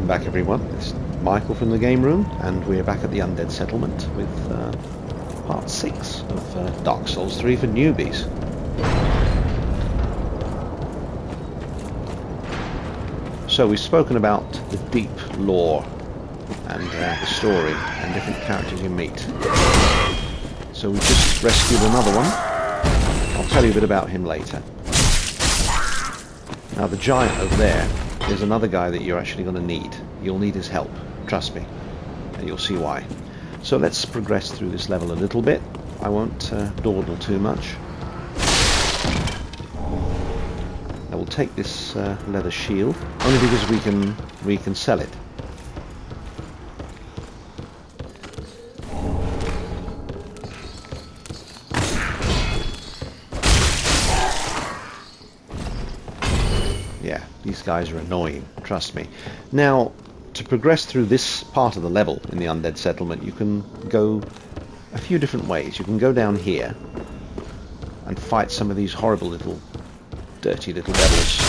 Welcome back everyone, it's Michael from the Game Room, and we're back at the Undead Settlement with part 6 of Dark Souls 3 for newbies. So we've spoken about the deep lore and the story and different characters you meet. So we just rescued another one. I'll tell you a bit about him later. Now the giant over there is another guy that you're actually going to need. You'll need his help, trust me, and you'll see why. So let's progress through this level a little bit. I won't dawdle too much. I will take this leather shield only because we can sell it. Yeah, these guys are annoying, trust me. Now, to progress through this part of the level in the Undead Settlement, you can go a few different ways. You can go down here and fight some of these horrible little, dirty little devils.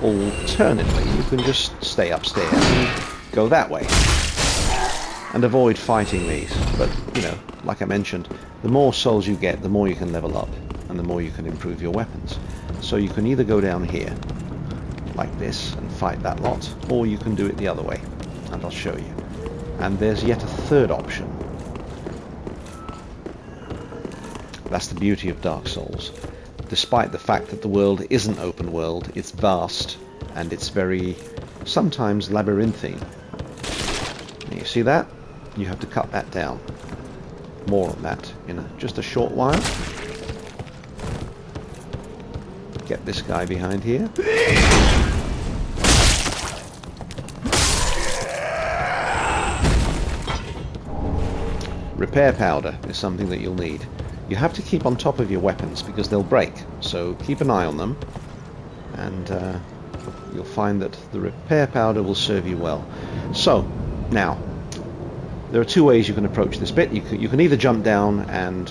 Alternately, you can just stay upstairs and go that way and avoid fighting these. But, you know, like I mentioned, the more souls you get, the more you can level up and the more you can improve your weapons. So you can either go down here like this and fight that lot, or you can do it the other way, and I'll show you. And there's yet a third option. That's the beauty of Dark Souls. Despite the fact that the world isn't open world, it's vast and it's very, sometimes labyrinthine. You see that? You have to cut that down. More on that in just a short while. Get this guy behind here. Repair powder is something that you'll need. You have to keep on top of your weapons because they'll break, so keep an eye on them, and you'll find that the repair powder will serve you well. So, now, there are two ways you can approach this bit. You can either jump down and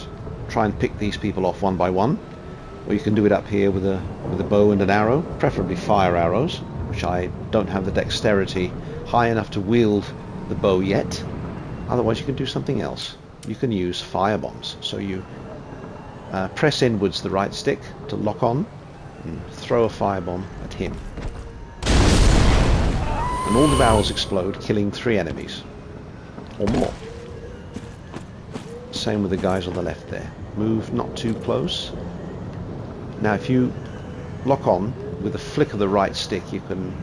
try and pick these people off one by one, or you can do it up here with a bow and an arrow, preferably fire arrows, which I don't have the dexterity high enough to wield the bow yet. Otherwise you can do something else. You can use fire bombs. So you press inwards the right stick to lock on and throw a firebomb at him. And all the barrels explode, killing 3 enemies. Or more. Same with the guys on the left there. Move not too close. Now if you lock on with a flick of the right stick, you can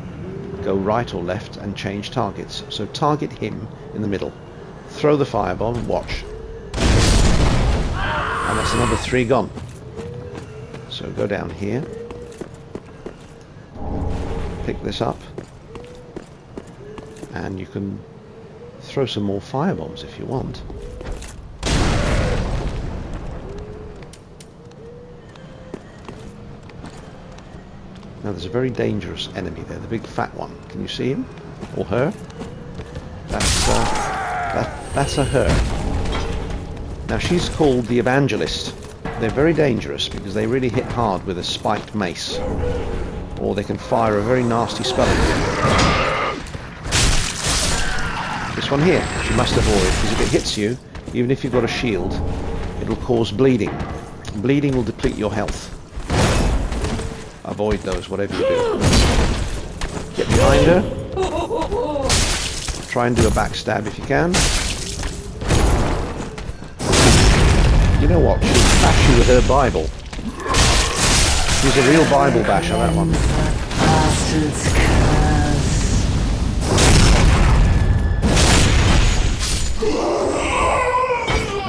go right or left and change targets. So target him in the middle. Throw the firebomb and watch. And that's another 3 gone. So go down here. Pick this up. And you can throw some more firebombs if you want. Now there's a very dangerous enemy there, the big fat one. Can you see him? Or her? That's a her. Now she's called the Evangelist. They're very dangerous because they really hit hard with a spiked mace. Or they can fire a very nasty spell at you. This one here, you must avoid, because if it hits you, even if you've got a shield, it'll cause bleeding. Bleeding will deplete your health. Avoid those, whatever you do. Get behind her. Try and do a backstab if you can. You know what? She'll bash you with her Bible. She's a real Bible basher, that one.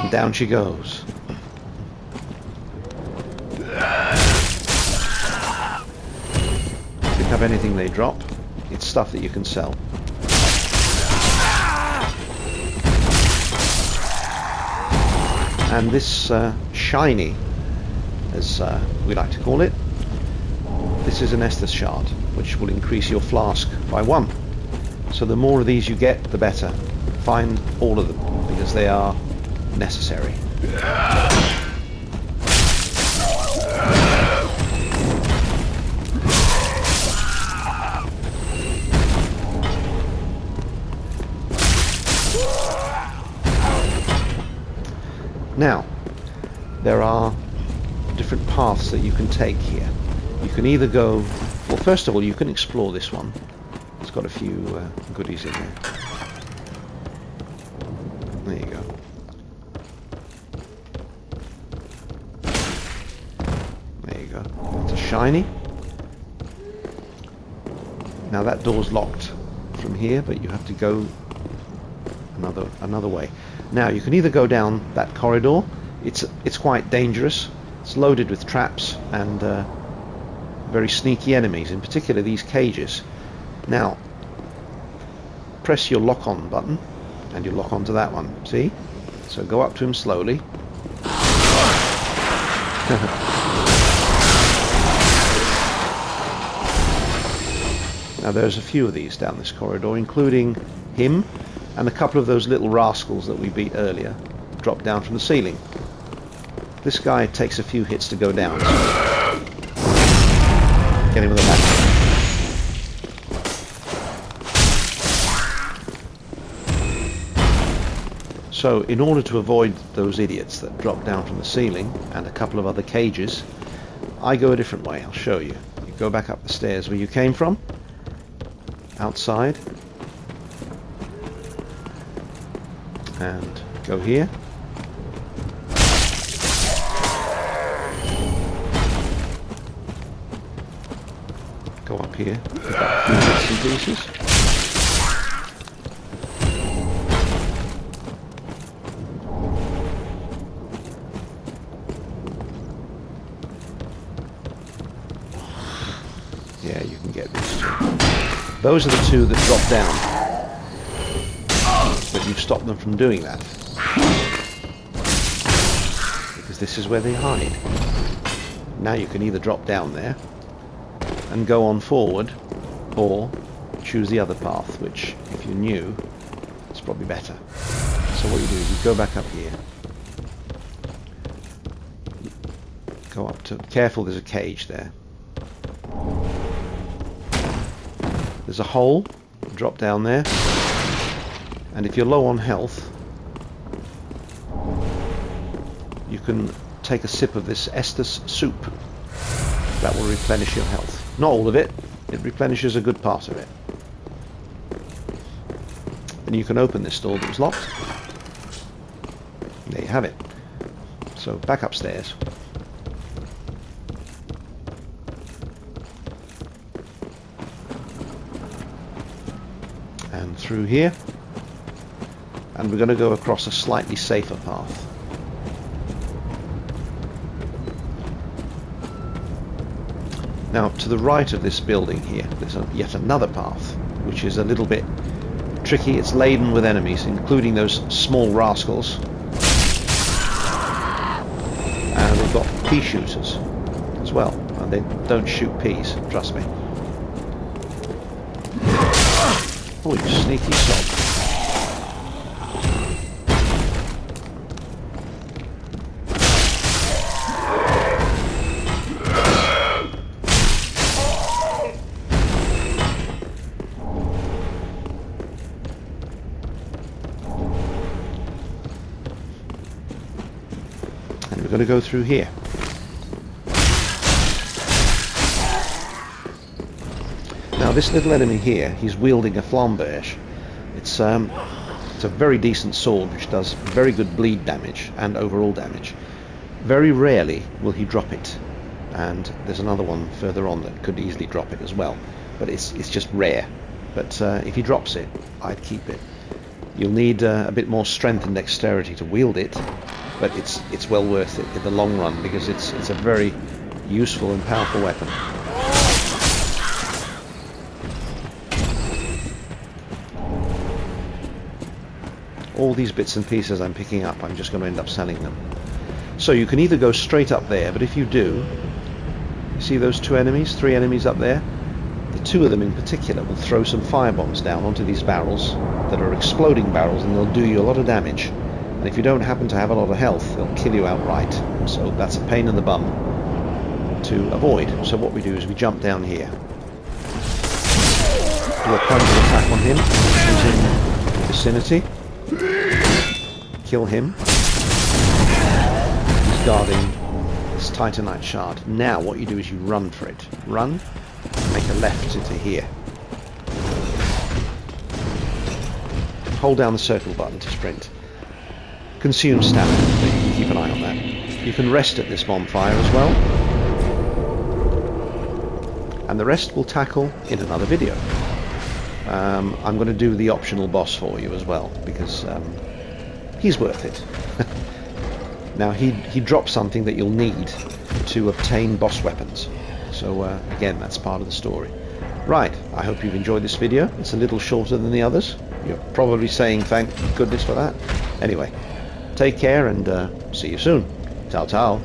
And down she goes. Pick up anything they drop. It's stuff that you can sell. And this shiny, as we like to call it, this is an Estus shard, which will increase your flask by 1. So the more of these you get, the better. Find all of them, because they are necessary. Now, there are different paths that you can take here. You can either go, well, first of all, you can explore this one. It's got a few goodies in there. There you go. There you go. It's a shiny. Now that door's locked from here, but you have to go another way. Now you can either go down that corridor. It's quite dangerous. It's loaded with traps and very sneaky enemies, in particular these cages. Now press your lock on button and you lock onto that one. See? So go up to him slowly. Now there's a few of these down this corridor, including him and a couple of those little rascals that we beat earlier drop down from the ceiling. This guy takes a few hits to go down. Get him with a back. So in order to avoid those idiots that drop down from the ceiling and a couple of other cages, I go a different way. I'll show you. You go back up the stairs where you came from, outside, and go here. Go up here, pick up a few bits and pieces. Yeah, you can get these two. Those are the two that drop down. But you've stopped them from doing that. Because this is where they hide. Now you can either drop down there and go on forward, or choose the other path, which, if you knew, is probably better. So what you do is you go back up here. Go up to... Careful, there's a cage there. There's a hole. Drop down there. And if you're low on health, you can take a sip of this Estus soup. That will replenish your health. Not all of it. It replenishes a good part of it. Then you can open this door that was locked. There you have it. So back upstairs. And through here. And we're going to go across a slightly safer path. Now, to the right of this building here, there's yet another path, which is a little bit tricky. It's laden with enemies, including those small rascals. And they've got pea shooters as well, and they don't shoot peas, trust me. Oh, you sneaky sod. And we're going to go through here. Now this little enemy here, he's wielding a flamberge. It's a very decent sword which does very good bleed damage and overall damage. Very rarely will he drop it, and there's another one further on that could easily drop it as well, but it's just rare. But if he drops it, I'd keep it. You'll need a bit more strength and dexterity to wield it, but it's well worth it in the long run because it's a very useful and powerful weapon. All these bits and pieces I'm picking up, I'm just going to end up selling them. So you can either go straight up there, but if you do, you see those three enemies up there? The two of them in particular will throw some firebombs down onto these barrels that are exploding barrels, and they'll do you a lot of damage. And if you don't happen to have a lot of health, they'll kill you outright. So that's a pain in the bum to avoid. So what we do is we jump down here. Do a frontal attack on him. Who's in the vicinity. Kill him. He's guarding this Titanite shard. Now what you do is you run for it. Run. Make a left into here. Hold down the circle button to sprint. Consume stamina, so you can keep an eye on that. You can rest at this bonfire as well. And the rest we'll tackle in another video. I'm going to do the optional boss for you as well, because he's worth it. Now he drops something that you'll need to obtain boss weapons. So again, that's part of the story. Right, I hope you've enjoyed this video. It's a little shorter than the others. You're probably saying thank goodness for that. Anyway, take care and see you soon. Ciao ciao.